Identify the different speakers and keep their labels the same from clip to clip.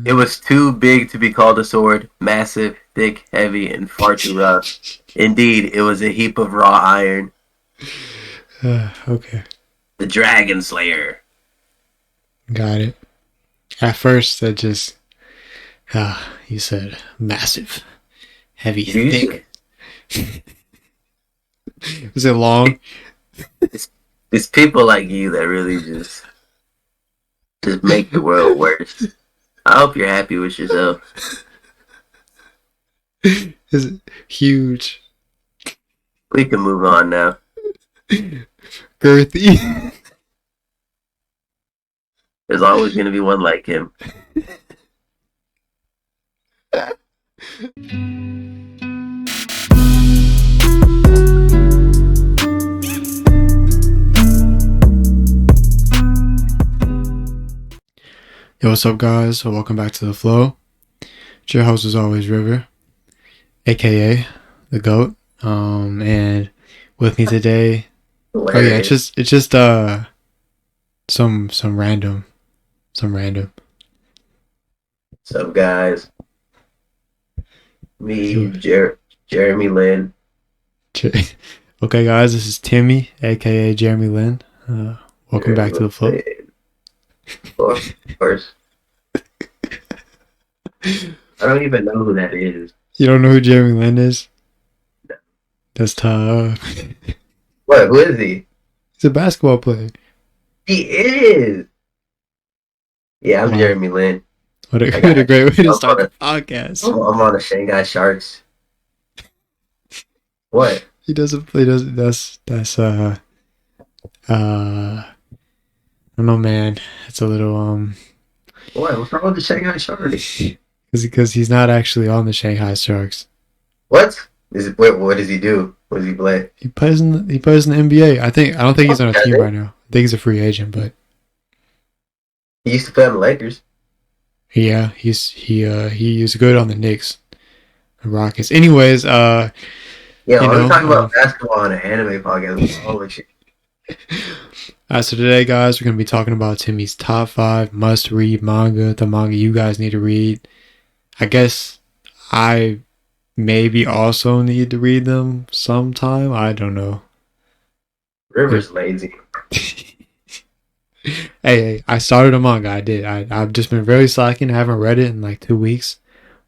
Speaker 1: It was too big to be called a sword, massive, thick, heavy, and far too rough. Indeed, it was a heap of raw iron.
Speaker 2: Okay,
Speaker 1: The Dragon Slayer.
Speaker 2: got it. At first, that just you said massive, heavy,
Speaker 1: You
Speaker 2: thick.
Speaker 1: should.
Speaker 2: Was it long?
Speaker 1: It's, it's people like you that really just make the world worse. I hope you're happy with yourself.
Speaker 2: Is it huge?
Speaker 1: We can move on now.
Speaker 2: Girthy?
Speaker 1: There's always going to be one like him.
Speaker 2: Yo, what's up, guys? So welcome back to the flow. It's your host, as always, River, aka the Goat. And with me today.
Speaker 1: Hilarious.
Speaker 2: Oh yeah, it's just some random.
Speaker 1: What's up, guys? Me, Jeremy Lin.
Speaker 2: Okay, guys, this is Timmy, aka Jeremy Lin. Welcome back to the flow.
Speaker 1: Of course. I don't even know who that is.
Speaker 2: You don't know who Jeremy Lin is? No. That's tough.
Speaker 1: What? Who is he?
Speaker 2: He's a basketball player.
Speaker 1: He is. Yeah, I'm
Speaker 2: Wow.
Speaker 1: Jeremy Lin.
Speaker 2: What a great way to start the podcast.
Speaker 1: I'm on the Shanghai Sharks. What?
Speaker 2: He doesn't play. That's I don't know, man. It's a little
Speaker 1: What? What's wrong with the Shanghai Sharks?
Speaker 2: because he's not actually on the Shanghai Sharks.
Speaker 1: What? What does he do? What does he play?
Speaker 2: He plays in the NBA. I don't think he's on a team right now. I think he's a free agent, but
Speaker 1: he used to play on the Lakers.
Speaker 2: Yeah, he was good on the Knicks, the Rockets. Anyways,
Speaker 1: yeah, I'm talking about basketball on an anime podcast. Holy shit.
Speaker 2: So today, guys, we're gonna be talking about Timmy's top 5 must-read manga. The manga you guys need to read. I guess I maybe also need to read them sometime. I don't know.
Speaker 1: River's lazy.
Speaker 2: Hey, I started a manga. I did. I've just been very slacking. I haven't read it in like 2 weeks.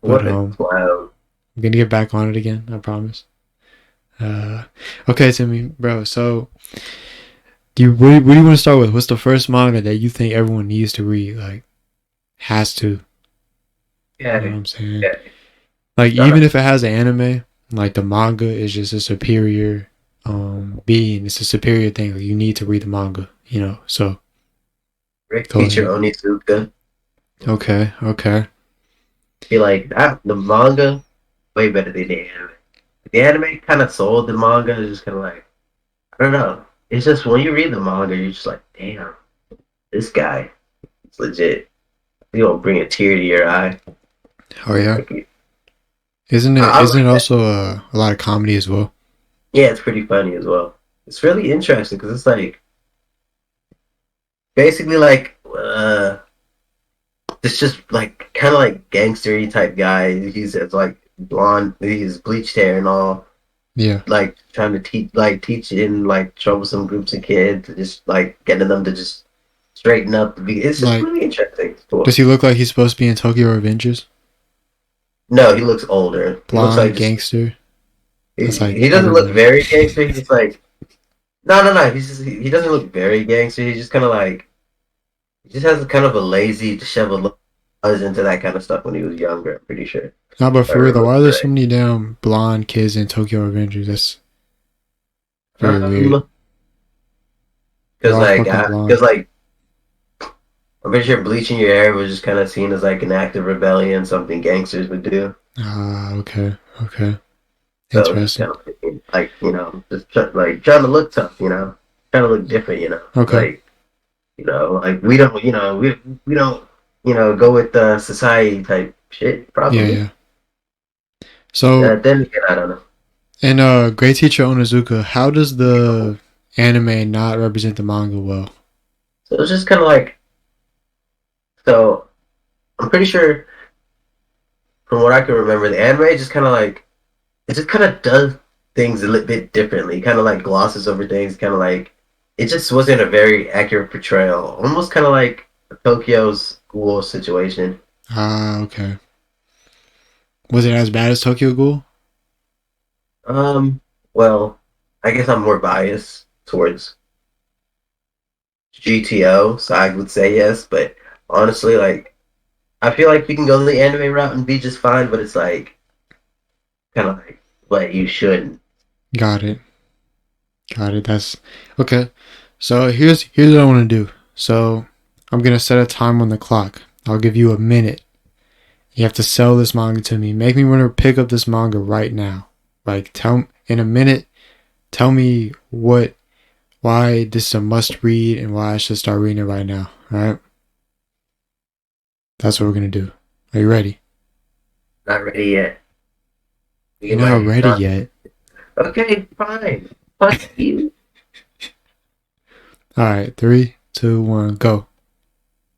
Speaker 2: But I'm gonna get back on it again. I promise. Okay, Timmy, bro. So, what do you want to start with? What's the first manga that you think everyone needs to read? Like, has to.
Speaker 1: Yeah.
Speaker 2: You know what I'm saying? Yeah. Like, even if it has an anime, like the manga is just a superior being. It's a superior thing. Like, you need to read the manga. You know. So.
Speaker 1: Teacher Onizuka.
Speaker 2: Okay.
Speaker 1: Be like that. The manga way better than the anime. The anime kind of sold the manga. It's just kind of like, I don't know. It's just when you read the manga, you're just like, damn, this guy is legit. You don't bring a tear to your eye.
Speaker 2: Oh yeah. Isn't it also a lot of comedy as well?
Speaker 1: Yeah, it's pretty funny as well. It's really interesting because it's like basically like it's just like kind of like gangstery type guy. He's like blonde, he's bleached hair and all.
Speaker 2: Yeah.
Speaker 1: Like trying to teach in like troublesome groups of kids, just like getting them to just straighten up. It's just like, really interesting. Cool.
Speaker 2: Does he look like he's supposed to be in Tokyo Revengers?
Speaker 1: No, he looks older.
Speaker 2: Blonde,
Speaker 1: he looks like
Speaker 2: gangster.
Speaker 1: He doesn't look very gangster. He's like no. He doesn't look very gangster. He's just kind of like. He just has kind of a lazy, disheveled look. I was into that kind of stuff when he was younger, I'm pretty sure.
Speaker 2: No, but for real though, why are there so many damn blonde kids in Tokyo Revengers? That's very weird.
Speaker 1: Because I'm pretty sure bleaching your hair was just kind of seen as like an act of rebellion, something gangsters would do.
Speaker 2: Okay.
Speaker 1: So
Speaker 2: interesting.
Speaker 1: Kind of like, just trying to look tough, trying to look different,
Speaker 2: Okay.
Speaker 1: Like, we don't, we don't, go with the society type shit, probably.
Speaker 2: Yeah. So
Speaker 1: then again, I don't know.
Speaker 2: And Great Teacher Onizuka, how does the anime not represent the manga well?
Speaker 1: So it's just kind of like, so I'm pretty sure from what I can remember, the anime just kind of like it just kind of does things a little bit differently. Kind of like glosses over things. Kind of like it just wasn't a very accurate portrayal. Almost kind of like Tokyo's Ghoul situation.
Speaker 2: Ah, okay. Was it as bad as Tokyo Ghoul?
Speaker 1: Um, well, I guess I'm more biased towards GTO, so I would say yes. But honestly, like I feel like you can go the anime route and be just fine. But it's like kind of like what you shouldn't.
Speaker 2: Got it. Got it. That's okay. So here's what I want to do. So I'm gonna set a time on the clock. I'll give you a minute. You have to sell this manga to me. Make me want to pick up this manga right now. Like tell in a minute. Tell me why this is a must read and why I should start reading it right now. All right. That's what we're gonna do. Are you ready?
Speaker 1: Not ready yet.
Speaker 2: You're not ready yet.
Speaker 1: Okay, fine. Fuck you.
Speaker 2: All right. 3, 2, 1, go.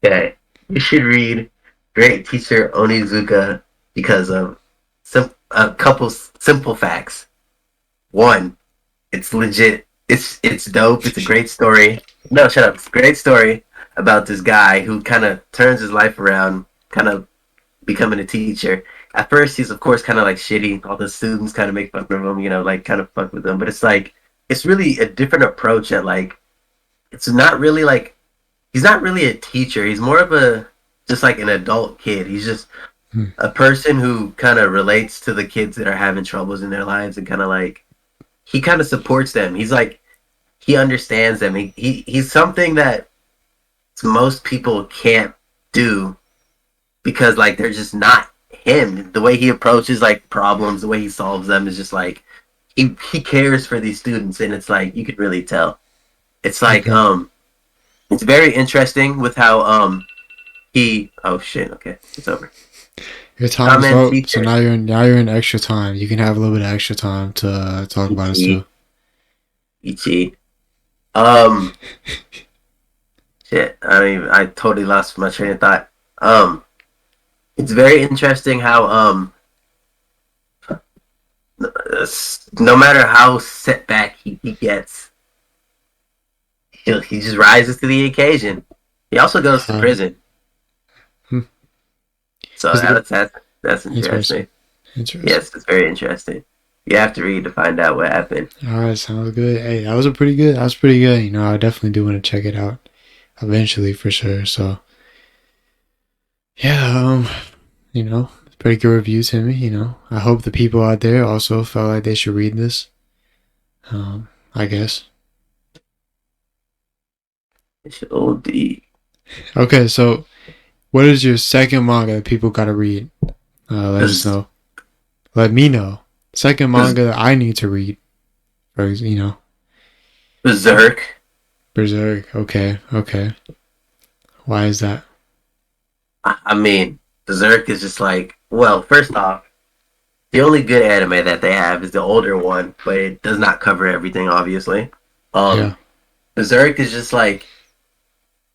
Speaker 1: Okay, you should read Great Teacher Onizuka because of a couple simple facts. One, it's legit. It's dope. It's a great story. No, shut up. It's a great story about this guy who kind of turns his life around, kind of becoming a teacher. At first, he's of course kind of like shitty. All the students kind of make fun of him, like kind of fuck with him. But it's like it's really a different approach. At like, it's not really like he's not really a teacher. He's more of a just like an adult kid. He's just a person who kind of relates to the kids that are having troubles in their lives and kind of like he kind of supports them. He's like he understands them. He's something that most people can't do because like they're just not him. The way he approaches like problems, the way he solves them is just like he cares for these students, and it's like you could really tell. It's like it's very interesting with how he oh shit, okay, it's over.
Speaker 2: Your time is up, so now you're in extra time. You can have a little bit of extra time to talk about this too.
Speaker 1: Ichi. Shit, I totally lost my train of thought. It's very interesting how no matter how set back he gets, he just rises to the occasion. He also goes to prison. So that's interesting. Yes, it's very interesting. You have to read to find out what happened.
Speaker 2: All right, sounds good. Hey, that was pretty good. I definitely do want to check it out eventually for sure. So, yeah, it's pretty good review, Timmy. I hope the people out there also felt like they should read this. I guess.
Speaker 1: It's OD.
Speaker 2: Okay, so what is your second manga that people gotta read? Let us know. Let me know. Second manga that I need to read.
Speaker 1: Berserk.
Speaker 2: Berserk. Okay. Why is that?
Speaker 1: I mean, Berserk is just like, well, first off, the only good anime that they have is the older one, but it does not cover everything, obviously.
Speaker 2: Yeah.
Speaker 1: Berserk is just like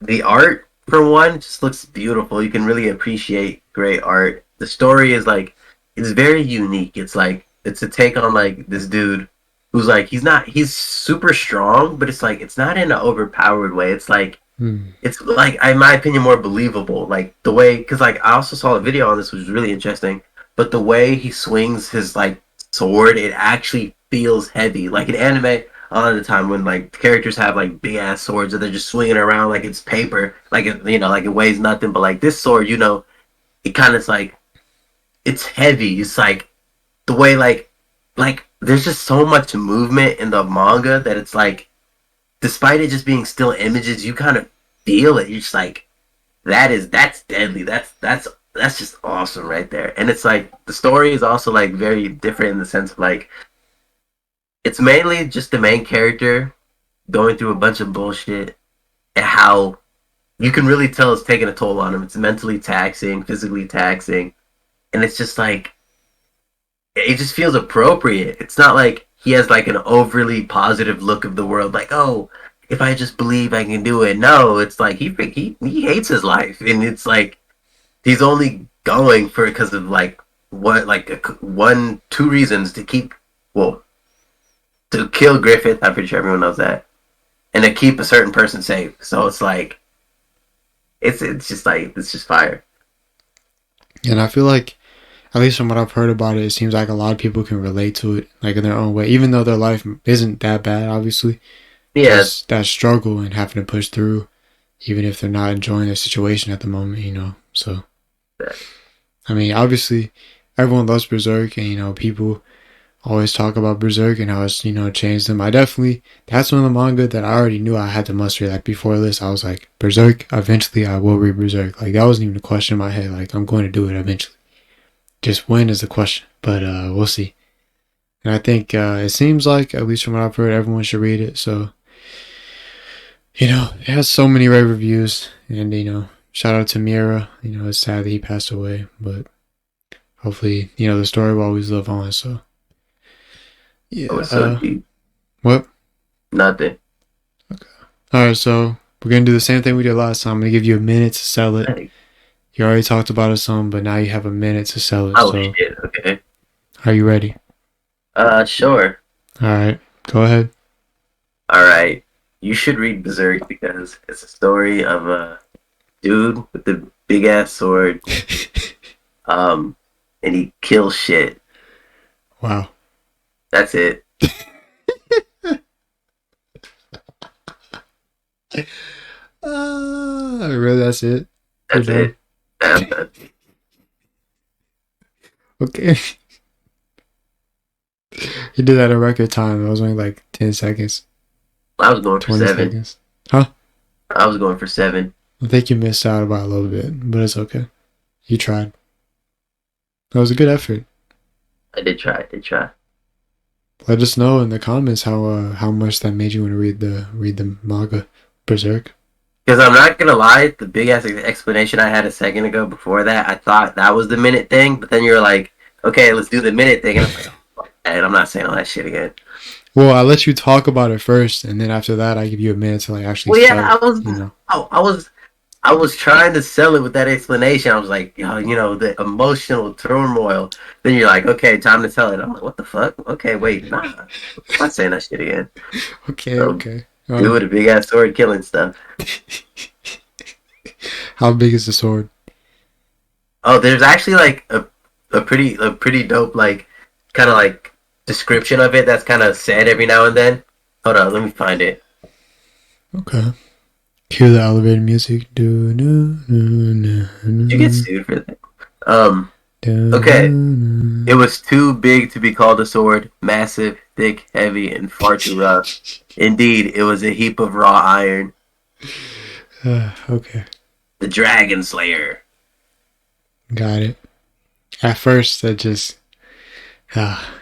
Speaker 1: the art for one just looks beautiful. You can really appreciate great art. The story is like it's very unique. It's like it's a take on like this dude who's like he's super strong, but it's like it's not in an overpowered way. It's like it's like in my opinion more believable. Like the way because like I also saw a video on this which was really interesting. But the way he swings his like sword, it actually feels heavy. Like in anime, a lot of the time when like characters have like big ass swords or they're just swinging around like it's paper, like it like it weighs nothing. But like this sword, it kind of like it's heavy. It's like the way like there's just so much movement in the manga that it's like despite it just being still images, you kind of feel it. You're just like that's deadly. That's just awesome right there. And it's like the story is also like very different in the sense of like it's mainly just the main character going through a bunch of bullshit and how you can really tell it's taking a toll on him. It's mentally taxing, physically taxing, and it's just like it just feels appropriate. It's not like he has like an overly positive look of the world, like if I just believe I can do it. No, it's like he hates his life, and it's like he's only going for it because of like what like one two reasons to keep well to kill Griffith. I'm pretty sure everyone knows that, and to keep a certain person safe. So it's like it's just like it's just fire.
Speaker 2: And I feel like, at least from what I've heard about it, it seems like a lot of people can relate to it, like in their own way, even though their life isn't that bad, obviously.
Speaker 1: Yeah,
Speaker 2: Just that struggle and having to push through, even if they're not enjoying their situation at the moment, you know. So, I mean, obviously, everyone loves Berserk, and, you know, people always talk about Berserk and how it's, you know, changed them. That's one of the manga that I already knew I had to must read. Like, before this, I was like, Berserk, eventually I will read Berserk. Like, that wasn't even a question in my head. Like, I'm going to do it eventually. Just when is the question, but we'll see. And I think it seems like, at least from what I've heard, everyone should read it. So, you know, it has so many rave reviews, and, you know, shout out to Mira. You know, it's sad that he passed away, but hopefully, you know, the story will always live on. So, yeah.
Speaker 1: oh, it's so deep.
Speaker 2: What?
Speaker 1: Nothing.
Speaker 2: Okay. All right, so we're gonna do the same thing we did last time. I'm gonna give you a minute to sell it.
Speaker 1: Hey.
Speaker 2: You already talked about it some, but now you have a minute to sell it.
Speaker 1: Oh
Speaker 2: so,
Speaker 1: shit! Okay.
Speaker 2: are you ready?
Speaker 1: Sure.
Speaker 2: All right, go ahead.
Speaker 1: All right. You should read Berserk because it's a story of a dude with a big ass sword. And he kills shit.
Speaker 2: Wow.
Speaker 1: That's it.
Speaker 2: Really, that's it.
Speaker 1: That's it. I'm done.
Speaker 2: Okay. You did that in record time. It was only like 10 seconds.
Speaker 1: I was going for 7
Speaker 2: seconds. Huh?
Speaker 1: I was going for 7.
Speaker 2: I think you missed out by a little bit, but it's okay. You tried. That was a good effort.
Speaker 1: I did try.
Speaker 2: Let us know in the comments how much that made you want to read the manga Berserk.
Speaker 1: Because I'm not gonna lie, the big ass explanation I had a second ago before that, I thought that was the minute thing, but then you were like, okay, let's do the minute thing, and I'm like, oh, fuck that, and I'm not saying all that shit again.
Speaker 2: Well, I let you talk about it first, and then after that, I give you a minute to like actually.
Speaker 1: Well, yeah, I was trying to sell it with that explanation. I was like, you know, the emotional turmoil. Then you're like, okay, time to tell it. I'm like, what the fuck? Okay, wait, nah, I'm not saying that shit again.
Speaker 2: Okay,
Speaker 1: so,
Speaker 2: okay.
Speaker 1: Do with a big ass sword killing stuff.
Speaker 2: How big is the sword?
Speaker 1: Oh, there's actually like a pretty dope like kind of like description of it that's kind of said every now and then. Hold on, let me find it.
Speaker 2: Okay. Cue the elevator music.
Speaker 1: Did you get sued for that? Okay. It was too big to be called a sword, massive, thick, heavy, and far too rough. Indeed, it was a heap of raw iron.
Speaker 2: Okay.
Speaker 1: The Dragon Slayer.
Speaker 2: Got it. At first, that just...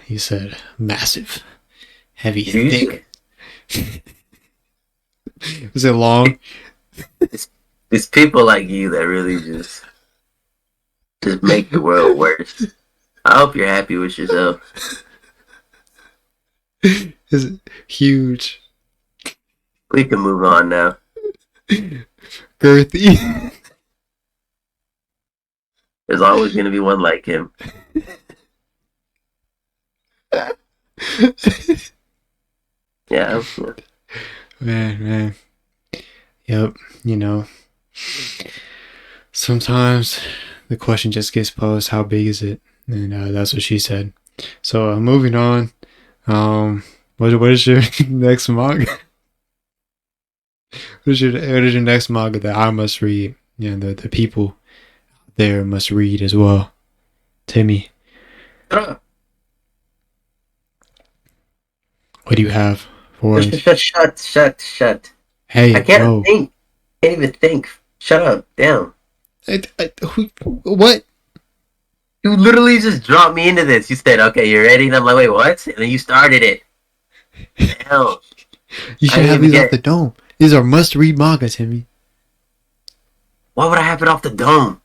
Speaker 2: you said massive, heavy, thick. Was it long?
Speaker 1: It's people like you that really just make the world worse. I hope you're happy with yourself.
Speaker 2: Is it huge?
Speaker 1: We can move on now.
Speaker 2: Girthy.
Speaker 1: There's always going to be one like him. Yeah.
Speaker 2: Man. Yep, you know. Sometimes the question just gets posed, how big is it? And that's what she said. So moving on. What is your next manga? What is your next manga that I must read? You know, the people there must read as well. Timmy. What do you have for us?
Speaker 1: Shut.
Speaker 2: Hey,
Speaker 1: I can't think. Can't even think. Shut up. Damn.
Speaker 2: What?
Speaker 1: You literally just dropped me into this. You said, okay, you're ready? And I'm like, wait, what? And then you started it. Hell.
Speaker 2: You should have these off the dome. These are must-read manga, Timmy.
Speaker 1: Why would I have it off the dome?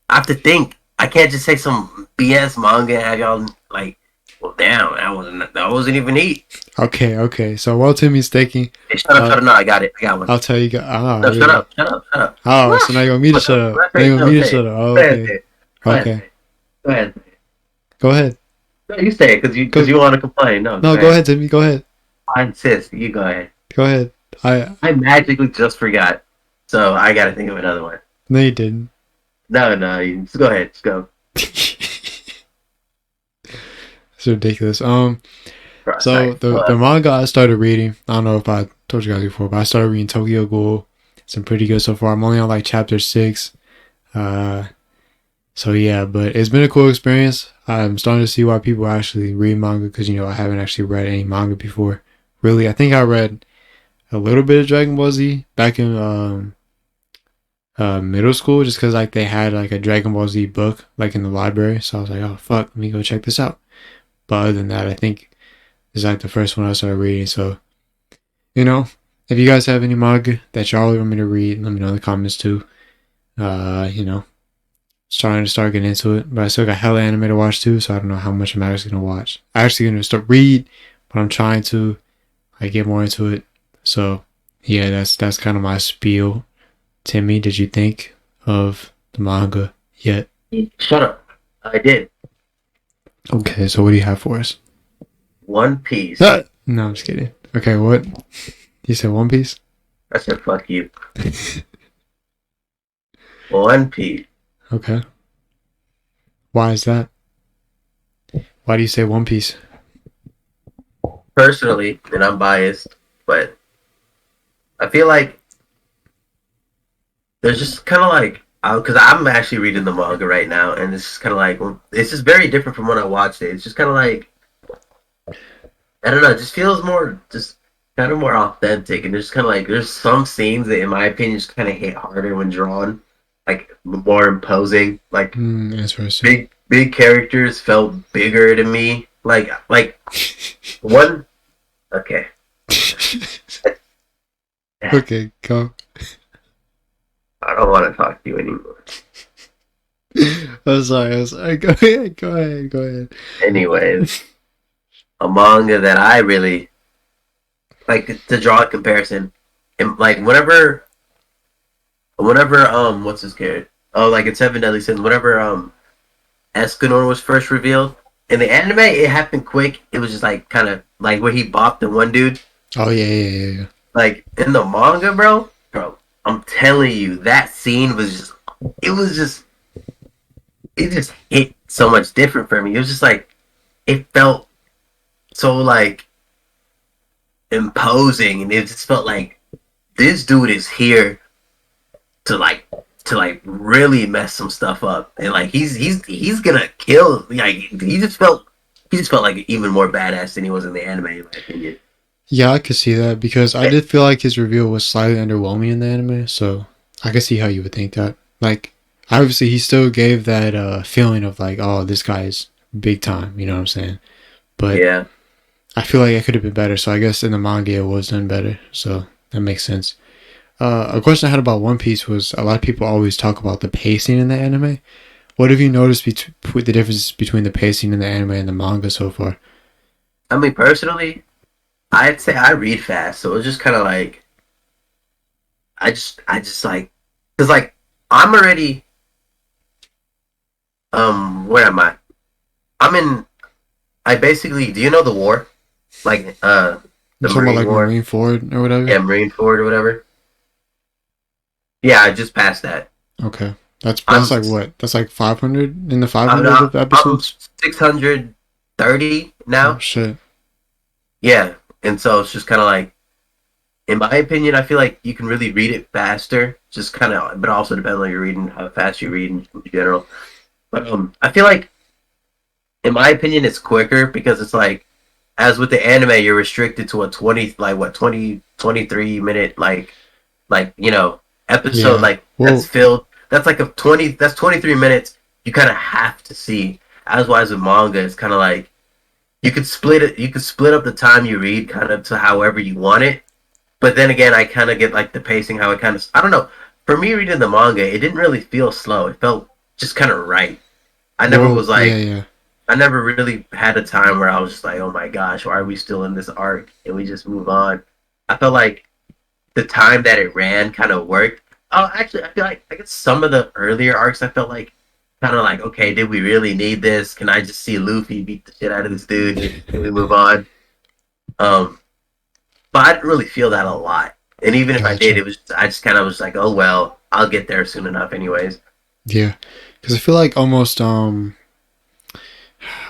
Speaker 1: I have to think. I can't just take some BS manga and have y'all, like, Well, damn, that wasn't even heat.
Speaker 2: Okay. So while Timmy's thinking,
Speaker 1: Hey, shut up. No, I got it. I got one.
Speaker 2: I'll tell you guys. Ah,
Speaker 1: No,
Speaker 2: really?
Speaker 1: shut up.
Speaker 2: Oh, so now you want me to shut up? Now you want
Speaker 1: No,
Speaker 2: me to
Speaker 1: say
Speaker 2: shut
Speaker 1: it.
Speaker 2: up? Oh,
Speaker 1: Go ahead, say
Speaker 2: okay.
Speaker 1: it. Go ahead,
Speaker 2: Okay.
Speaker 1: say it. Go ahead.
Speaker 2: Go ahead.
Speaker 1: No, you say it because you want to complain. No,
Speaker 2: No,
Speaker 1: go
Speaker 2: go
Speaker 1: ahead.
Speaker 2: ahead, Timmy. Go ahead.
Speaker 1: I insist. You go ahead.
Speaker 2: Go ahead. I
Speaker 1: I magically just forgot, so I got to think of another one.
Speaker 2: No, you didn't.
Speaker 1: No, you just go ahead. Just go.
Speaker 2: It's ridiculous. So
Speaker 1: Sorry.
Speaker 2: the manga I started reading, I don't know if I told you guys before, but I started reading Tokyo Ghoul. It's been pretty good so far. I'm only on like chapter 6. So yeah, but it's been a cool experience. I'm starting to see why people actually read manga because I haven't actually read any manga before. Really, I think I read a little bit of Dragon Ball Z back in middle school, just because like they had like a Dragon Ball Z book like in the library. So I was like, oh fuck, let me go check this out. But other than that, I think this is like the first one I started reading. So if you guys have any manga that y'all want me to read, let me know in the comments too. Starting to start getting into it, but I still got hella anime to watch too, so I don't know how much I'm actually gonna watch. I'm actually gonna start read, but I'm trying to get more into it. So yeah, that's kind of my spiel. Timmy, did you think of the manga yet?
Speaker 1: Shut up. I did.
Speaker 2: Okay, so what do you have for us?
Speaker 1: One Piece.
Speaker 2: No, I'm just kidding. Okay, what? You said One Piece?
Speaker 1: I said fuck you. One Piece.
Speaker 2: Okay. Why is that? Why do you say One Piece?
Speaker 1: Personally, and I'm biased, but I feel like there's just kind of like because I'm actually reading the manga right now, and it's kind of like it's just very different from when I watched it. It's just kind of like I don't know, it just feels more just kind of more authentic, and there's kind of like there's some scenes that, in my opinion, just kind of hit harder when drawn, like more imposing, like
Speaker 2: Interesting.
Speaker 1: big characters felt bigger to me, like one. Okay.
Speaker 2: Okay, go.
Speaker 1: I don't want to talk to you anymore.
Speaker 2: I'm sorry. Go ahead.
Speaker 1: Anyways, a manga that I really like to draw a comparison, and like whenever what's his character? Oh, like in Seven Deadly Sins, whenever Escanor was first revealed in the anime, it happened quick. It was just like kind of like where he bopped the one dude.
Speaker 2: Oh yeah.
Speaker 1: Like in the manga, bro, I'm telling you, that scene was just it just hit so much different for me. It was just like it felt so like imposing, and it just felt like this dude is here to like really mess some stuff up, and like he's gonna kill. Like he just felt like even more badass than he was in the anime, in my opinion.
Speaker 2: Yeah, I could see that because I did feel like his reveal was slightly underwhelming in the anime, so I could see how you would think that. Like, obviously, he still gave that feeling of like, oh, this guy is big time. You know what I'm saying? But
Speaker 1: yeah,
Speaker 2: I feel like it could have been better. So I guess in the manga it was done better. So that makes sense. A question I had about One Piece was a lot of people always talk about the pacing in the anime. What have you noticed the difference between the pacing in the anime and the manga so far?
Speaker 1: I mean, personally, I'd say I read fast, so it's just kind of like I just like because like I'm already where am I? I'm in. I basically, do you know the war? Like the
Speaker 2: You're talking about
Speaker 1: Marine
Speaker 2: like
Speaker 1: War?
Speaker 2: Marine Ford or whatever?
Speaker 1: Yeah, Marine Ford or whatever. Yeah, I just passed that.
Speaker 2: Okay. That's
Speaker 1: I'm
Speaker 2: like what? That's like 500 in the
Speaker 1: I'm
Speaker 2: 500
Speaker 1: not,
Speaker 2: of
Speaker 1: I'm
Speaker 2: episodes?
Speaker 1: 630
Speaker 2: Oh
Speaker 1: now.
Speaker 2: shit.
Speaker 1: Yeah, and so it's just kind of like, in my opinion, I feel like you can really read it faster. Just kind of, but also depends on your reading, how fast you read in general. But I feel like, in my opinion, it's quicker because it's like, as with the anime, you're restricted to a 23 minute episode,
Speaker 2: Yeah.
Speaker 1: like that's
Speaker 2: Well,
Speaker 1: filled. That's like a 20. That's 23 minutes. You kind of have to see. As wise with manga, it's kind of like you could split it. You could split up the time you read kind of to however you want it. But then again, I kind of get like the pacing, how it kind of. I don't know. For me, reading the manga, it didn't really feel slow. It felt just kind of right. I never was
Speaker 2: yeah,
Speaker 1: like
Speaker 2: yeah.
Speaker 1: I never really had a time where I was just like, oh my gosh, why are we still in this arc? And we just move on. I felt like the time that it ran kind of worked. Oh, actually, I feel like I guess some of the earlier arcs, I felt like kind of like, okay, did we really need this? Can I just see Luffy beat the shit out of this dude and we move on? Um, but I didn't really feel that a lot. And even if I did,
Speaker 2: Gotcha.
Speaker 1: it was I just kind of was like, oh well, I'll get there soon enough, anyways.
Speaker 2: Yeah, because I feel like almost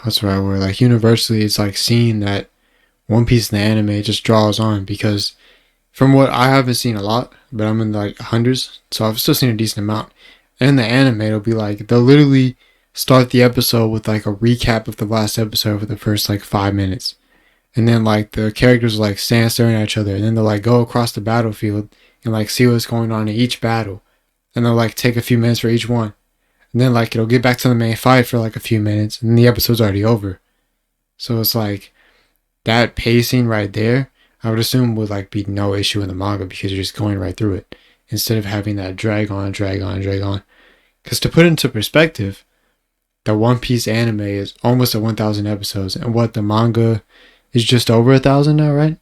Speaker 2: what's the right word? Like universally, it's like seeing that One Piece in the anime just draws on because from what I haven't seen a lot, but I'm in like hundreds, so I've still seen a decent amount. And in the anime, it'll be like they'll literally start the episode with like a recap of the last episode for the first like 5 minutes, and then like the characters will, like stand staring at each other, and then they'll like go across the battlefield and like see what's going on in each battle, and they'll like take a few minutes for each one, and then like it'll get back to the main fight for like a few minutes, and the episode's already over. So it's like that pacing right there, I would assume would like be no issue in the manga because you're just going right through it instead of having that drag on, drag on, drag on. Because to put it into perspective, the One Piece anime is almost at 1,000 episodes, and what the manga is just over 1,000 now, right?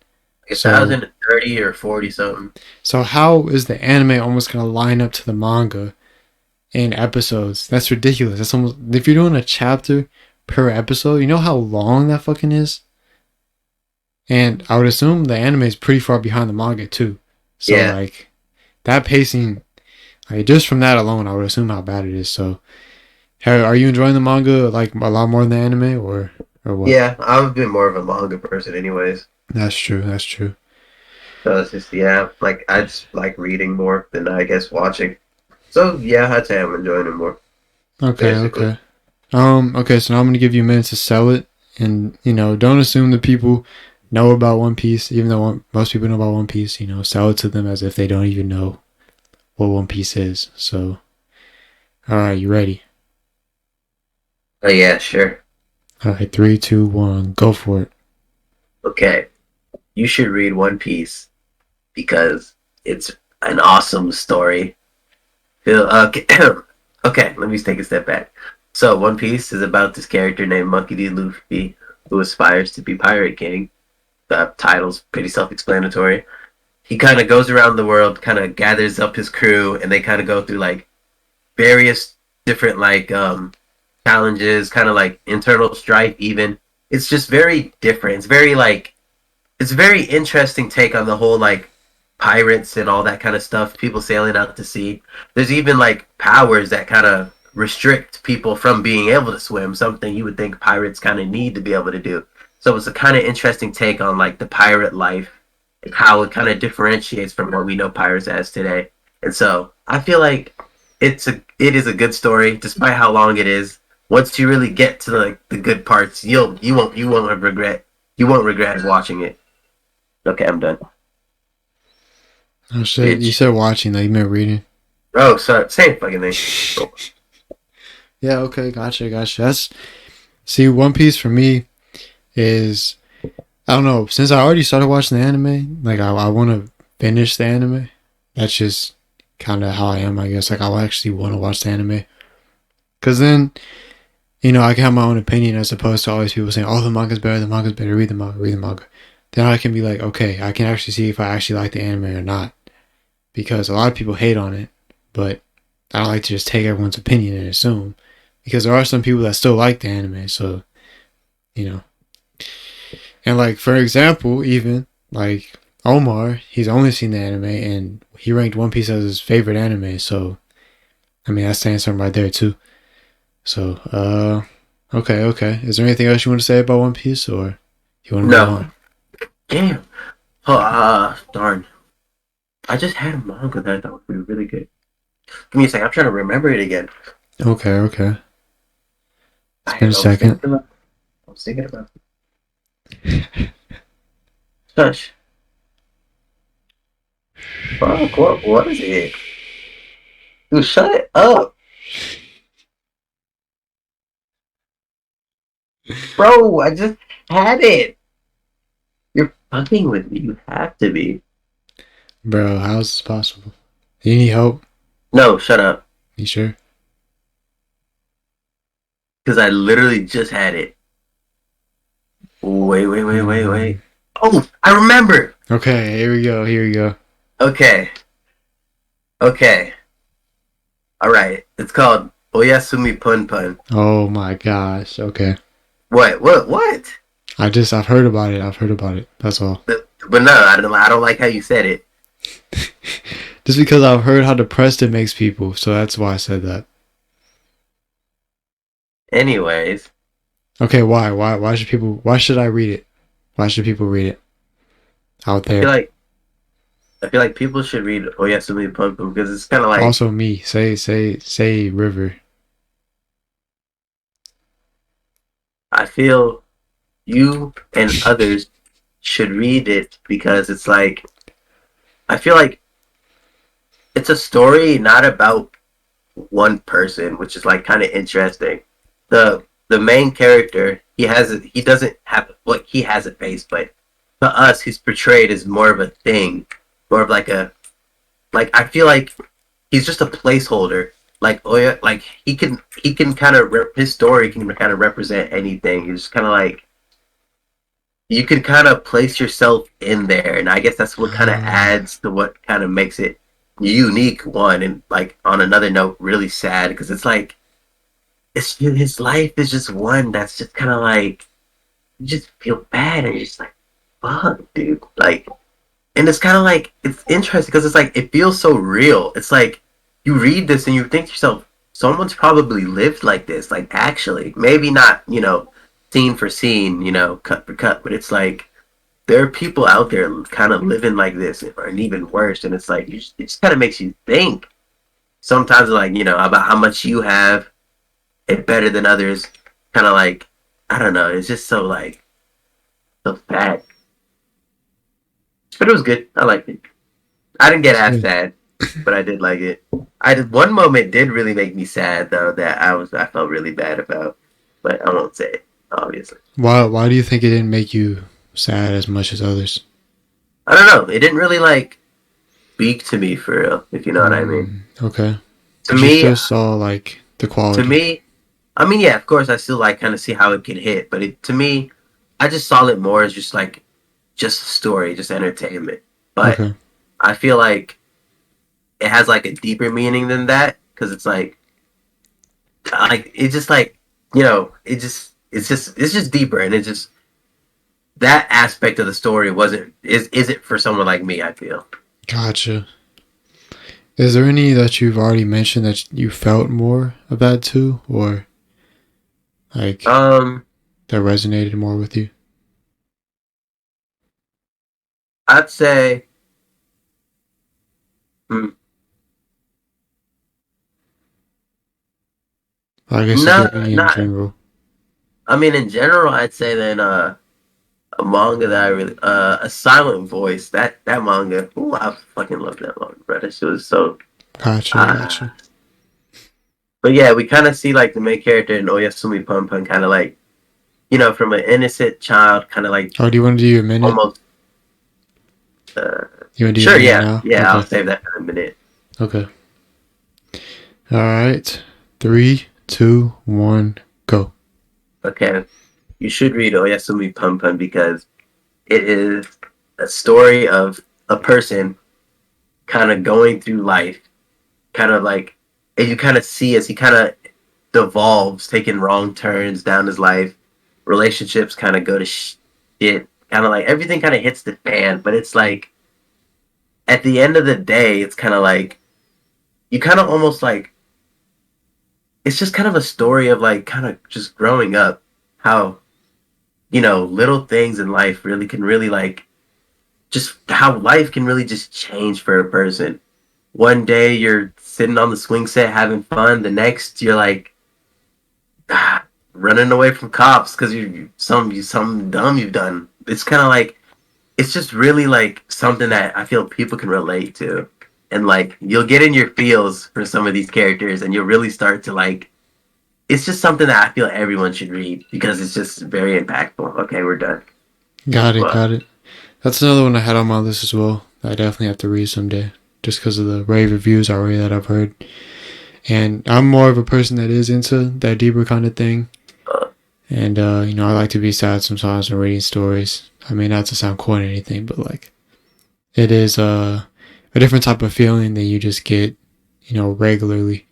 Speaker 1: Like
Speaker 2: So,
Speaker 1: 1,030 or 40 something.
Speaker 2: so how is the anime almost gonna line up to the manga in episodes? That's ridiculous. That's almost if you're doing a chapter per episode, you know how long that fucking is. And I would assume the anime is pretty far behind the manga too. So
Speaker 1: Yeah,
Speaker 2: like that pacing, like just from that alone, I would assume how bad it is. So, are you enjoying the manga like a lot more than the anime, or what?
Speaker 1: yeah. I've been more of a manga person, anyways.
Speaker 2: That's true. That's true.
Speaker 1: So it's just yeah, like I just like reading more than I guess watching. So yeah, I'd say I'm enjoying it more,
Speaker 2: Okay.
Speaker 1: basically.
Speaker 2: Okay. Okay. So now I'm gonna give you a minute to sell it, and don't assume that people know about One Piece, even though most people know about One Piece. Sell it to them as if they don't even know what One Piece is. So, all right, you ready?
Speaker 1: Oh yeah, sure.
Speaker 2: All right, three, two, one, go for it.
Speaker 1: Okay, you should read One Piece because it's an awesome story. Okay, okay. Let me take a step back. So One Piece is about this character named Monkey D. Luffy who aspires to be Pirate King. The title's pretty self-explanatory. He kind of goes around the world, kind of gathers up his crew, and they kind of go through like various different like challenges, kind of like internal strife. Even it's just very different. It's a very interesting take on the whole like pirates and all that kind of stuff. People sailing out to sea. There's even like powers that kind of restrict people from being able to swim. Something you would think pirates kind of need to be able to do. So it's a kind of interesting take on like the pirate life and how it kind of differentiates from what we know pirates as today. And so I feel like it is a good story, despite how long it is. Once you really get to the good parts, you won't regret watching it. Okay, I'm done.
Speaker 2: Oh shit! You
Speaker 1: Bitch.
Speaker 2: said watching, like you meant reading.
Speaker 1: Oh, sorry, same fucking thing. Oh,
Speaker 2: Yeah. Okay. Gotcha. Gotcha. See, One Piece for me is I don't know. Since I already started watching the anime, like I want to finish the anime. That's just kind of how I am, I guess. Like I actually want to watch the anime because then I can have my own opinion as opposed to always people saying, "Oh, the manga's better. The manga's better. Read the manga. Read the manga." Then I can be like, okay, I can actually see if I actually like the anime or not because a lot of people hate on it, but I don't like to just take everyone's opinion and assume because there are some people that still like the anime. So you know, and like for example, even like Omar, he's only seen the anime and he ranked One Piece as his favorite anime. So I mean, that's saying something right there too. So okay, okay. Is there anything else you want to say about One Piece, or you want to move
Speaker 1: no,
Speaker 2: on?
Speaker 1: damn. Oh, darn. I just had a manga that I thought would be really good. Give me a second. I'm trying to remember it again.
Speaker 2: Okay, okay. It's been a
Speaker 1: I was
Speaker 2: second.
Speaker 1: thinking about. I was thinking about. Shush. Fuck. What was it? Dude, shut it up, bro. I just had it. You're fucking with me. You have to be.
Speaker 2: Bro, how is this possible? You need help?
Speaker 1: No, shut up.
Speaker 2: You sure?
Speaker 1: because I literally just had it. Wait. Oh, I remember.
Speaker 2: Okay, here we go. Here we go.
Speaker 1: Okay. All right. It's called Oyasumi Pun Pun.
Speaker 2: Oh my gosh. Okay.
Speaker 1: What?
Speaker 2: I've heard about it. I've heard about it. That's all.
Speaker 1: But no, I don't like how you said it.
Speaker 2: Just because I've heard how depressed it makes people, so that's why I said that.
Speaker 1: Anyways.
Speaker 2: Okay, why? Why should I read it? Why should people read it? Out there.
Speaker 1: I feel like people should read Oyasumi Pun Pun because it's kind of like
Speaker 2: Also me. Say River.
Speaker 1: I feel you and others should read it because it's like I feel like it's a story not about one person, which is like kind of interesting. The main character, he doesn't have he has a face, but to us he's portrayed as more of a thing, more of like a I feel like he's just a placeholder. Like Oya, like he can kind of his story can kind of represent anything. He's kind of like you can kind of place yourself in there, and I guess that's what kind of adds to what kind of makes it unique. One, and like on another note, really sad because it's like his life is just one that's just kind of like you just feel bad and you're just like fuck, dude. Like, and it's kind of like it's interesting because it's like it feels so real. It's like you read this and you think to yourself, someone's probably lived like this. Like actually, maybe not, scene for scene, cut for cut, but it's like there are people out there kind of living like this, and even worse. And it's like it just kind of makes you think. Sometimes, like about how much you have, it better than others. Kind of like I don't know. It's just so like so sad, but it was good. I liked it. I didn't get as sad, but I did like it. One moment did really make me sad though that I felt really bad about, but I won't say it obviously.
Speaker 2: Why do you think it didn't make you sad as much as others?
Speaker 1: I don't know. It didn't really like speak to me for real, if you know what I mean.
Speaker 2: Okay.
Speaker 1: To me,
Speaker 2: you still saw like the quality.
Speaker 1: To me, I mean, yeah, of course, I still like kind of see how it can hit, but to me, I just saw it more as just like just a story, just entertainment. But okay. I feel like it has like a deeper meaning than that because it's like it's just like it's just deeper, and it's just that aspect of the story isn't for someone like me. I feel.
Speaker 2: Gotcha. Is there any that you've already mentioned that you felt more of that too, or like that resonated more with you?
Speaker 1: I'd say.
Speaker 2: I guess in general.
Speaker 1: I mean, in general, I'd say then a manga that I really a Silent Voice that manga. Ooh, I fucking love that manga, bro. That shit was so.
Speaker 2: Gotcha.
Speaker 1: But yeah, we kind of see like the main character in Oyasumi Pun Pun kind of like, from an innocent child, kind of like.
Speaker 2: Oh, do you want to do a minute?
Speaker 1: Almost.
Speaker 2: You want to do
Speaker 1: sure, yeah,
Speaker 2: now?
Speaker 1: Yeah. Okay. I'll save that for a minute.
Speaker 2: Okay. All right. 3, 2, 1, go.
Speaker 1: Okay. You should read Oyasumi Pun Pun because it is a story of a person kind of going through life, kind of like, and you kind of see as he kind of devolves, taking wrong turns down his life, relationships kind of go to shit, kind of like everything kind of hits the fan, but it's like, at the end of the day, it's kind of like, you kind of almost like, it's just kind of a story of like kind of just growing up, how little things in life can really like just how life can really just change for a person. One day you're sitting on the swing set having fun, the next you're like running away from cops because you something dumb you've done. It's kind of like it's just really like something that I feel people can relate to, and like you'll get in your feels for some of these characters, and you'll really start to like. It's just something that I feel everyone should read because it's just very impactful. Okay, we're done.
Speaker 2: Got it. That's another one I had on my list as well. I definitely have to read someday just because of the rave reviews already that I've heard. And I'm more of a person that is into that deeper kind of thing. And I like to be sad sometimes when reading stories. I mean, not to sound corny or anything, but like it is a different type of feeling that you just get, regularly.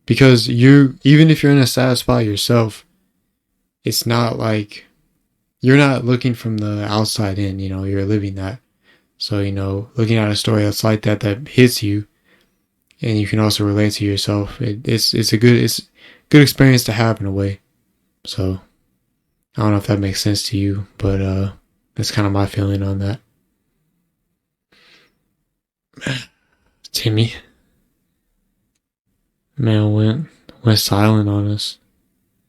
Speaker 2: Because even if you're in a sad spot yourself, it's not like you're not looking from the outside in. You're living that. So looking at a story that's like that hits you, and you can also relate to yourself. It's a good experience to have in a way. So I don't know if that makes sense to you, but that's kind of my feeling on that. Timmy, man, went silent on us.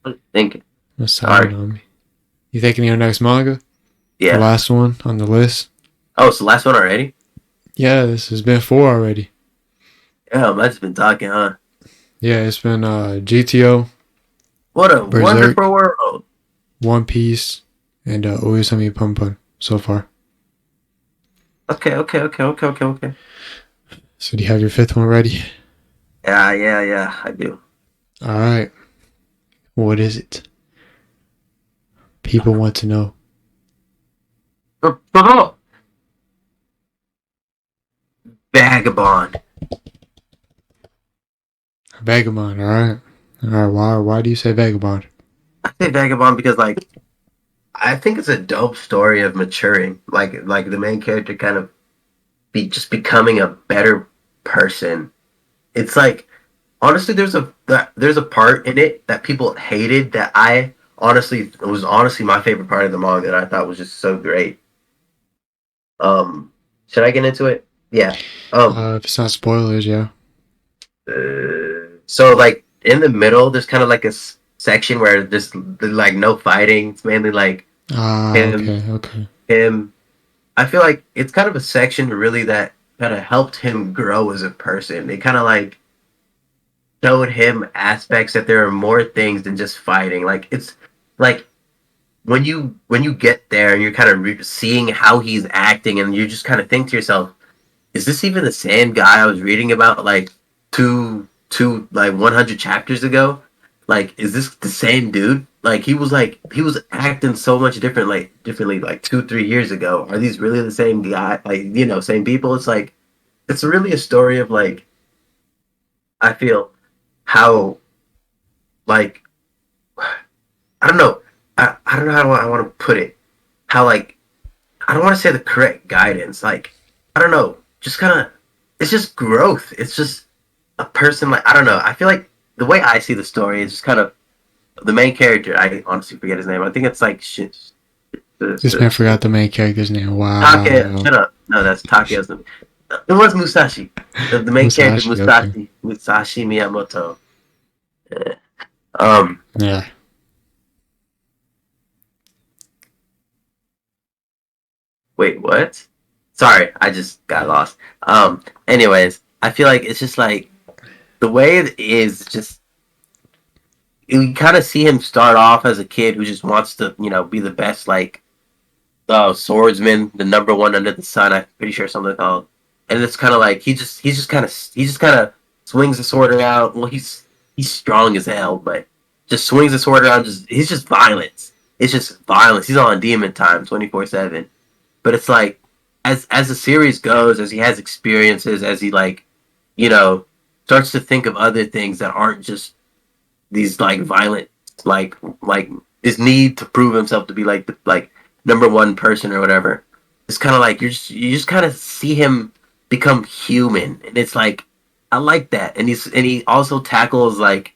Speaker 1: What are you thinking?
Speaker 2: Went silent on me. You thinking your next manga?
Speaker 1: Yeah.
Speaker 2: The last one on the list.
Speaker 1: Oh, it's the last one already?
Speaker 2: Yeah, this has been 4 already.
Speaker 1: Yeah, I've just been talking, huh?
Speaker 2: Yeah, it's been GTO.
Speaker 1: What a
Speaker 2: Berserk,
Speaker 1: wonderful world.
Speaker 2: One Piece, and Oyasumi Pun Pun so far.
Speaker 1: Okay.
Speaker 2: So do you have your 5th one ready?
Speaker 1: Yeah, I do.
Speaker 2: Alright. What is it? People want to know.
Speaker 1: Vagabond.
Speaker 2: Vagabond, alright. Alright, why do you say Vagabond?
Speaker 1: I say Vagabond because, like, I think it's a dope story of maturing. Like the main character kind of just becoming a better person. It's like, honestly, there's a part in it that people hated that I honestly was honestly my favorite part of the manga that I thought was just so great. Should I get into it? Yeah.
Speaker 2: If it's not spoilers, yeah.
Speaker 1: So like in the middle, there's kind of like a section where there's like no fighting. It's mainly like him,
Speaker 2: okay.
Speaker 1: him. I feel like it's kind of a section really that kind of helped him grow as a person. It kind of like showed him aspects that there are more things than just fighting. Like it's like when you get there and you're kind of seeing how he's acting, and you just kind of think to yourself, is this even the same guy I was reading about like two like 100 chapters ago? Like, is this the same dude? Like he was acting so much differently like 2-3 years ago. Are these really the same guy? Like, same people? It's like it's really a story of like, I feel how, like, I don't know. I don't know how I want to put it. How, like, I don't want to say the correct guidance. Like, I don't know. Just kind of, it's just growth. It's just a person, like, I don't know. I feel like the way I see the story is just kind of the main character. I honestly forget his name. I think it's like
Speaker 2: This man forgot the main character's name. Wow.
Speaker 1: Take. Shut up. No, that's Take's name. It was Musashi. The main character, Musashi. Okay. Musashi Miyamoto. Yeah.
Speaker 2: Yeah.
Speaker 1: Wait, what? Sorry, I just got lost. Anyways, I feel like it's just like the way it is just, you kind of see him start off as a kid who just wants to, be the best, like, swordsman, the number one under the sun. I'm pretty sure something called. And it's kind of like he just kind of swings the sword around. Well, he's strong as hell, but just swings the sword around. He's just violence. It's just violence. He's on demon time, 24/7. But it's like, as the series goes, as he has experiences, as he, like, starts to think of other things that aren't just these, like, violent, like this need to prove himself to be like the, like, number one person or whatever. It's kind of like you just kind of see him become human, and it's like, I like that. And he also tackles, like,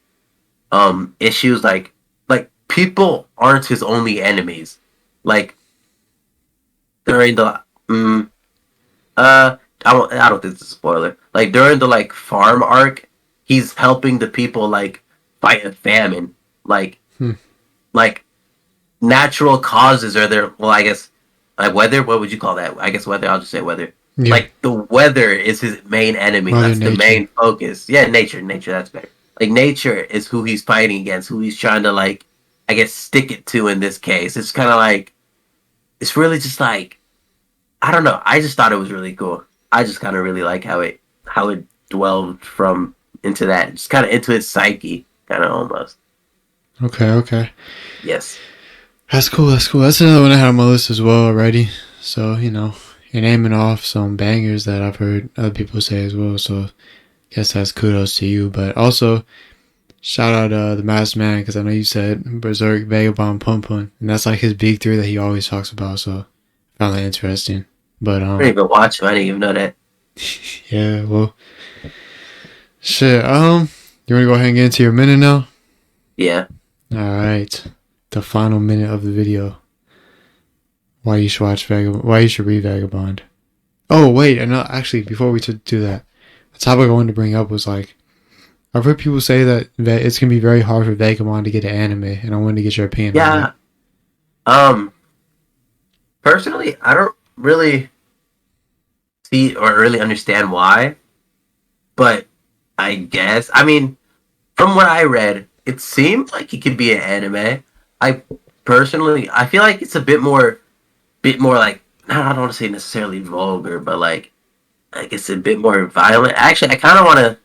Speaker 1: issues like people aren't his only enemies. Like, during the I don't think it's a spoiler. Like, during the, like, farm arc, he's helping the people, like, fight a famine. Like natural causes are there. Well, I guess, like, weather. What would you call that? I guess weather. I'll just say weather. Yeah. Like, the weather is his main enemy. Mother that's nature. The main focus. Yeah, nature. That's better. Like, nature is who he's fighting against. Who he's trying to, like, I guess, stick it to in this case. It's kind of like, it's really just like, I don't know. I just thought it was really cool. I just kind of really like how it dwelled from into that, just kind of into his psyche, kind of almost.
Speaker 2: Okay, okay.
Speaker 1: Yes.
Speaker 2: That's cool, that's cool. That's another one I had on my list as well already. So, you know, you're naming off some bangers that I've heard other people say as well. So, guess that's kudos to you. But also, shout out the Masked Man, because I know you said Berserk, Vagabond, Pun Pun. And that's like his big three that he always talks about. So, I found that interesting. But,
Speaker 1: I didn't even watch him. I didn't even know that.
Speaker 2: yeah, well, shit. You want to go ahead and get into your minute now?
Speaker 1: Yeah.
Speaker 2: All right. The final minute of the video. Why you should watch Vagabond? Why you should read Vagabond? Oh wait, and actually, before we do that, the topic I wanted to bring up was like, I've heard people say that it's gonna be very hard for Vagabond to get an anime, and I wanted to get your opinion on
Speaker 1: Yeah.
Speaker 2: that.
Speaker 1: Personally, I don't really see or really understand why, but I guess I mean, from what I read, it seemed like it could be an anime. I personally, I feel like it's a bit more like I don't want to say necessarily vulgar, but like it's a bit more violent. Actually, I kind of want to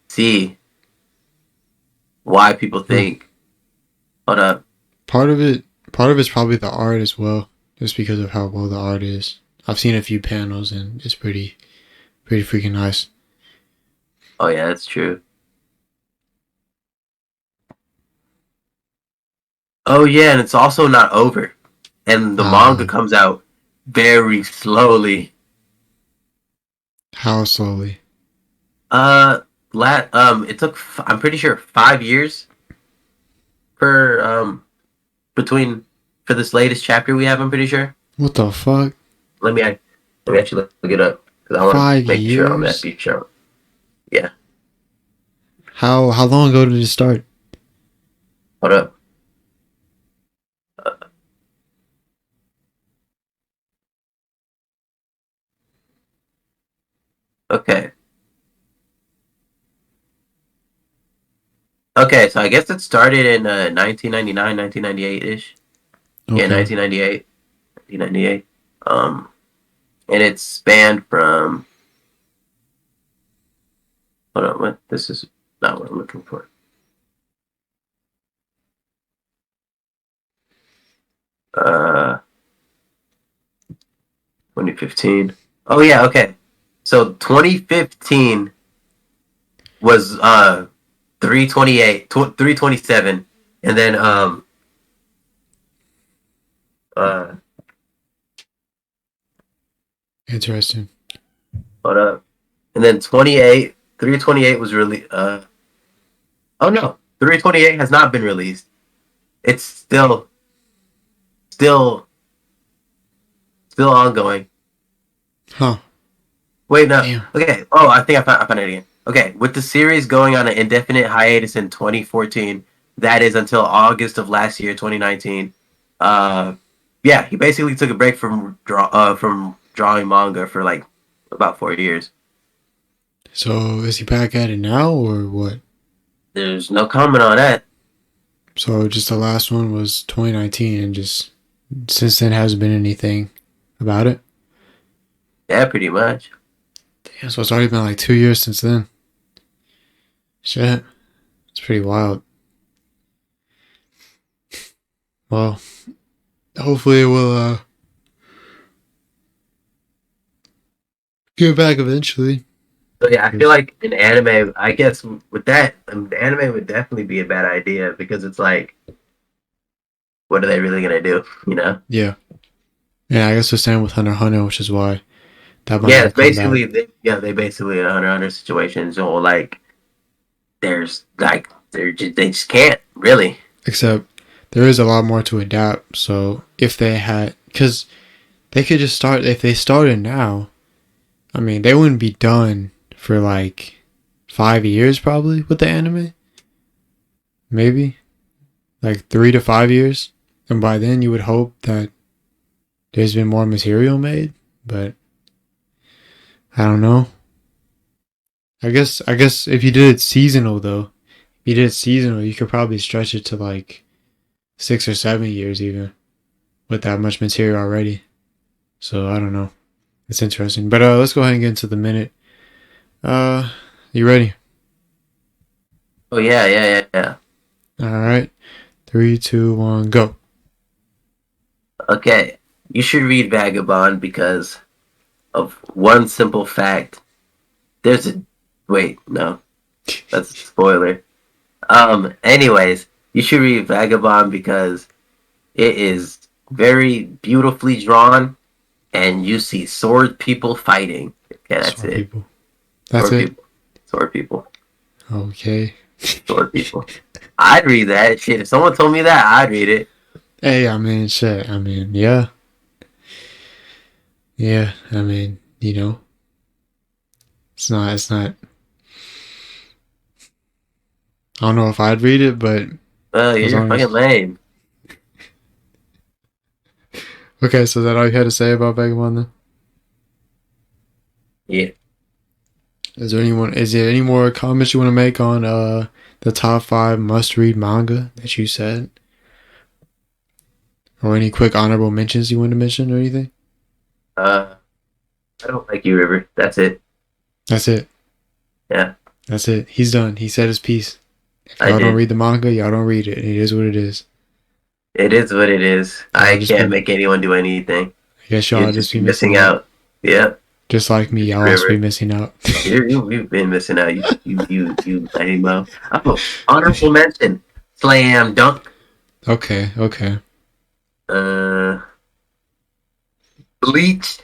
Speaker 1: see why people
Speaker 2: Huh.
Speaker 1: think. Hold up.
Speaker 2: Part of it's probably the art as well, just because of how well the art is. I've seen a few panels, and it's pretty freaking nice.
Speaker 1: Oh yeah, that's true. Oh yeah, and it's also not over. And the manga
Speaker 2: Uh,
Speaker 1: comes out very slowly.
Speaker 2: how slowly?
Speaker 1: Uh, it took I'm pretty sure 5 years for between for this latest chapter we have. I'm pretty sure.
Speaker 2: What the fuck?
Speaker 1: Let me let me actually look it up because I want to
Speaker 2: Five
Speaker 1: make sure I'm at
Speaker 2: years?
Speaker 1: be sure. Yeah,
Speaker 2: How long ago did it start?
Speaker 1: hold up. Okay, okay. So I guess it started in 1999, 1998 ish. Yeah,
Speaker 2: Okay.
Speaker 1: 1998, 1998. And it spanned from. Hold on, what? This is not what I'm looking for. Uh, 2015. Oh yeah, okay. So 2015 was 328, 327, and then uh
Speaker 2: Interesting.
Speaker 1: hold up, and then 28, 328 was really oh no, 328 has not been released. It's still still ongoing.
Speaker 2: Huh.
Speaker 1: Wait, no.
Speaker 2: Damn.
Speaker 1: Okay. Oh, I think I found it again. Okay, with the series going on an indefinite hiatus in 2014, that is until August of last year, 2019. Uh, yeah, he basically took a break from drawing manga for like about 4 years.
Speaker 2: So is he back at it now or what?
Speaker 1: There's no comment on that.
Speaker 2: So just the last one was 2019 and just since then hasn't been anything about it?
Speaker 1: Yeah, pretty much.
Speaker 2: Damn, so it's already been like 2 years since then. Shit. It's pretty wild. Well, hopefully it will get back eventually.
Speaker 1: So yeah, I feel
Speaker 2: 'Cause-
Speaker 1: like an anime. I guess with that, the anime would definitely be a bad idea because it's like, what are they really gonna do? You know?
Speaker 2: yeah. Yeah, I guess the same with Hunter x Hunter, which is why that might
Speaker 1: Yeah,
Speaker 2: not
Speaker 1: it's
Speaker 2: come back.
Speaker 1: basically they basically a Hunter situation. So like there's like they just can't really.
Speaker 2: Except there is a lot more to adapt. So if they had, because they could just start, if they started now, I mean, they wouldn't be done for like 5 years probably with the anime. Maybe like 3 to 5 years. And by then you would hope that there's been more material made. But I don't know. I guess if you did it seasonal though, if you did it seasonal, you could probably stretch it to like 6 or 7 years even with that much material already. So I don't know. It's interesting. But let's go ahead and get into the minute. Uh you ready?
Speaker 1: Oh yeah, yeah, yeah, yeah.
Speaker 2: All right. 3, 2, 1, go.
Speaker 1: Okay, you should read Vagabond because of one simple fact. There's a wait, no, that's a spoiler. Anyways, you should read Vagabond because it is very beautifully drawn, and you see sword people fighting. Okay, that's
Speaker 2: Sword
Speaker 1: it.
Speaker 2: people. That's
Speaker 1: Sword
Speaker 2: it.
Speaker 1: people. Sword people.
Speaker 2: Okay.
Speaker 1: Sword people. I'd read that shit. If someone told me that, I'd read it.
Speaker 2: Hey, I mean, shit. I mean, yeah. Yeah, I mean, it's not. I don't know if I'd read it, but as
Speaker 1: You're
Speaker 2: long
Speaker 1: fucking
Speaker 2: as.
Speaker 1: lame.
Speaker 2: Okay, so is that all you had to say about Vagabond then?
Speaker 1: Yeah.
Speaker 2: Is there any more comments you want to make on the top 5 must-read manga that you said? Or any quick honorable mentions you want to mention or anything?
Speaker 1: I don't like you, River. That's it.
Speaker 2: That's it.
Speaker 1: Yeah.
Speaker 2: That's it. He's done. He said his piece. If
Speaker 1: I
Speaker 2: y'all don't
Speaker 1: did.
Speaker 2: read the manga, y'all don't read it. It is what it is.
Speaker 1: It is what it is.
Speaker 2: Y'all
Speaker 1: I
Speaker 2: just
Speaker 1: can't make anyone do anything.
Speaker 2: I guess
Speaker 1: You'd
Speaker 2: y'all
Speaker 1: just
Speaker 2: just
Speaker 1: be
Speaker 2: be missing
Speaker 1: missing
Speaker 2: out.
Speaker 1: out. Yep.
Speaker 2: Just like me, y'all also be
Speaker 1: River.
Speaker 2: missing out.
Speaker 1: You've been missing out. You lame-o. Oh, honorable mention. Slam dunk.
Speaker 2: Okay.
Speaker 1: Bleach.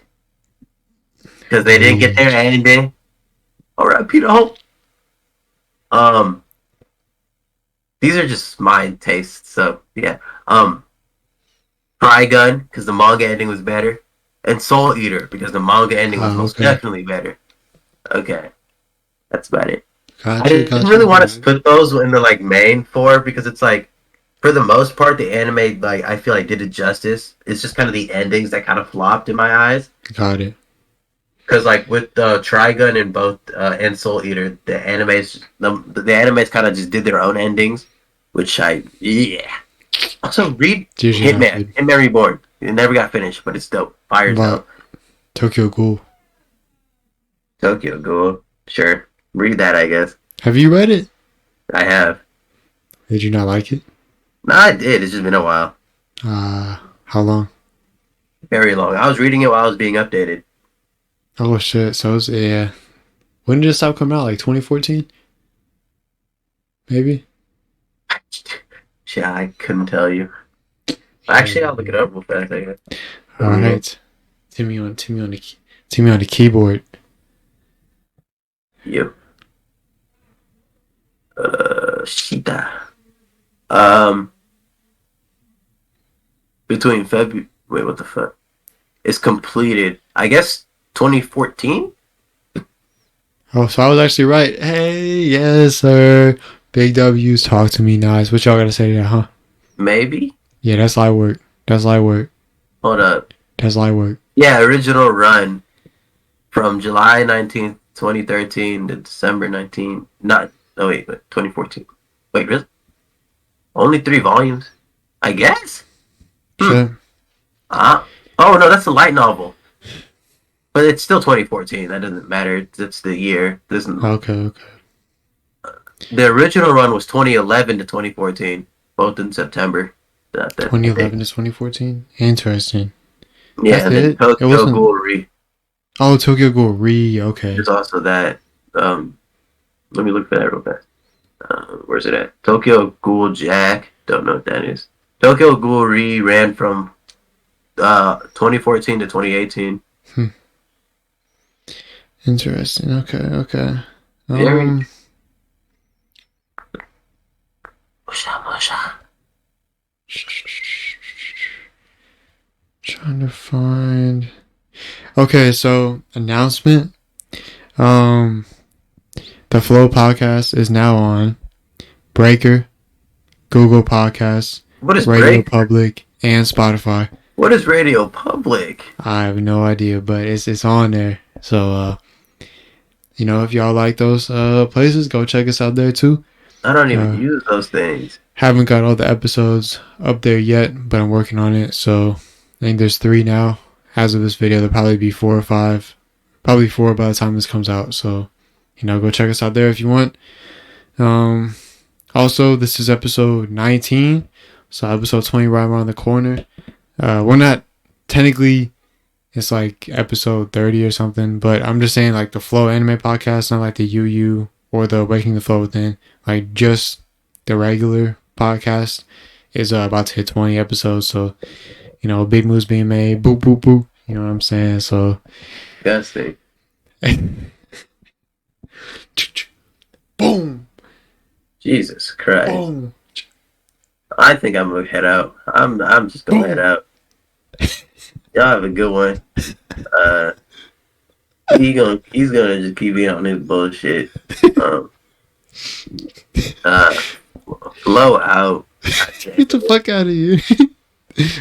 Speaker 1: Because they didn't get their ending. Alright, Peter Hope. These are just my tastes, so yeah. Trigun, because the manga ending was better. And Soul Eater, because the manga ending was most definitely better. Okay. That's about it. I didn't really want to put those in the like main 4 because it's like, for the most part, the anime like I feel like did it justice. It's just kind of the endings that kind of flopped in my eyes.
Speaker 2: Got it.
Speaker 1: Because like with Trigun and both and Soul Eater, the animes kind of just did their own endings, which yeah. Also read Hitman Reborn. It never got finished, but it's dope. Fire as hell.
Speaker 2: Tokyo Ghoul.
Speaker 1: Tokyo Ghoul. Sure. Read that, I guess.
Speaker 2: Have you read it?
Speaker 1: I have.
Speaker 2: Did you not like it?
Speaker 1: No, I did. It's just been a while.
Speaker 2: How long?
Speaker 1: Very long. I was reading it while I was being updated.
Speaker 2: Oh shit! So it's, yeah. When did it stop coming out? Like 2014? Maybe.
Speaker 1: Shit, I couldn't tell you. Actually, I'll look it up real fast. I guess.
Speaker 2: All right. Timmy on the keyboard.
Speaker 1: Yep. Shita. Between February. Wait, what the fuck? It's completed. I guess 2014.
Speaker 2: Oh, so I was actually right. Hey, yes, sir. Big W's, talk to me nice. What y'all gotta say to that, huh?
Speaker 1: Maybe.
Speaker 2: Yeah, that's light work.
Speaker 1: Hold up.
Speaker 2: That's light work.
Speaker 1: Yeah, original run from July 19th, 2013 to December 19th. 2014. Wait, really? Only 3 volumes? I guess?
Speaker 2: Sure.
Speaker 1: Oh, no, that's a light novel. But it's still 2014. That doesn't matter. It's the year.
Speaker 2: Okay.
Speaker 1: The original run was 2011 to 2014, both in September.
Speaker 2: 2011 to 2014? Interesting.
Speaker 1: Yeah, and then Tokyo Ghoul Re.
Speaker 2: Oh, Tokyo Ghoul Re, okay.
Speaker 1: There's also that. Let me look for that real fast. Where's it at? Tokyo Ghoul Jack. Don't know what that is. Tokyo Ghoul Re ran from 2014 to 2018.
Speaker 2: Interesting. Okay. Trying to find. Okay, so announcement. The Flow podcast is now on Breaker, Google Podcasts, Radio Public, and Spotify.
Speaker 1: What is Radio Public?
Speaker 2: I have no idea, but it's on there. So if y'all like those places, go check us out there too.
Speaker 1: I don't even use those things.
Speaker 2: Haven't got all the episodes up there yet, but I'm working on it. So I think there's 3 now. As of this video, there'll probably be 4 or 5. Probably 4 by the time this comes out. So, go check us out there if you want. Also, this is episode 19. So episode 20 right around the corner. We're not technically. It's like episode 30 or something, but I'm just saying like the Flow Anime Podcast, not like the UU or the Waking the Flow Within. Like just the regular podcast is about to hit 20 episodes. So, you know, big moves being made. Boop, boop, boop. You know what I'm saying? So.
Speaker 1: Disgusting.
Speaker 2: Boom.
Speaker 1: Jesus Christ.
Speaker 2: Boom.
Speaker 1: I think I'm gonna head out. I'm just gonna head out. Y'all have a good one. He's gonna just keep being on his bullshit. Flow out.
Speaker 2: Get the fuck out of here.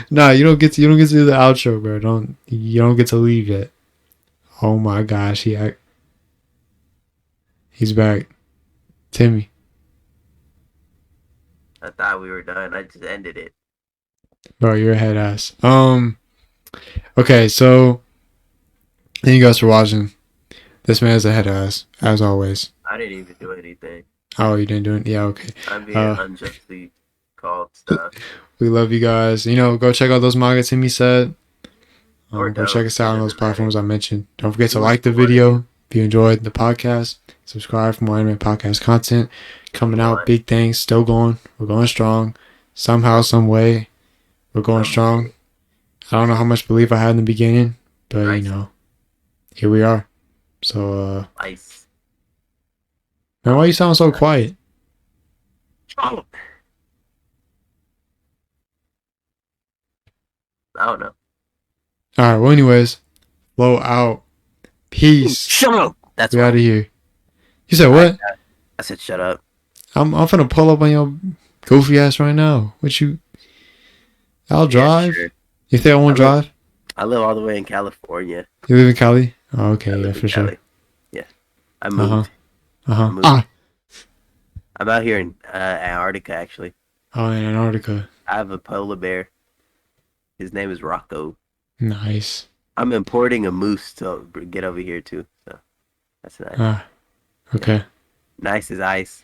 Speaker 2: Nah, you don't get to do the outro, bro. You don't get to leave yet. Oh my gosh, he's back. Timmy.
Speaker 1: I thought we were done. I just ended it.
Speaker 2: Bro, you're a head ass. Okay, so thank you guys for watching. This man's a head ass, as always.
Speaker 1: I didn't even do anything.
Speaker 2: Oh, you didn't do it? Yeah, okay.
Speaker 1: I'm being unjustly called stuff.
Speaker 2: We love you guys. You know, go check out those manga Timmy said. Go check us out on those platforms I mentioned. Don't forget to like the video if you enjoyed the podcast. Subscribe for more anime podcast content. Coming out, big things, still going. We're going strong. Somehow, some way, we're going strong. I don't know how much belief I had in the beginning, but you know, here we are. So,
Speaker 1: nice.
Speaker 2: Man, why you sound so quiet?
Speaker 1: I don't know.
Speaker 2: Alright, well, anyways, Flow out. Peace.
Speaker 1: Shut up.
Speaker 2: We out of here. You said what?
Speaker 1: I said shut up.
Speaker 2: I'm finna pull up on your goofy ass right now. I'll drive.
Speaker 1: Yeah, sure.
Speaker 2: You think I won't drive?
Speaker 1: I live all the way in California.
Speaker 2: You live in Cali? Oh, okay, yeah, for sure.
Speaker 1: Yeah. I moved.
Speaker 2: I'm
Speaker 1: out here in Antarctica, actually.
Speaker 2: Oh, in Antarctica.
Speaker 1: I have a polar bear. His name is Rocco.
Speaker 2: Nice.
Speaker 1: I'm importing a moose to get over here, too. So, that's nice.
Speaker 2: Okay.
Speaker 1: Yeah. Nice as ice.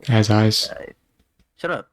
Speaker 2: As ice.
Speaker 1: Shut up.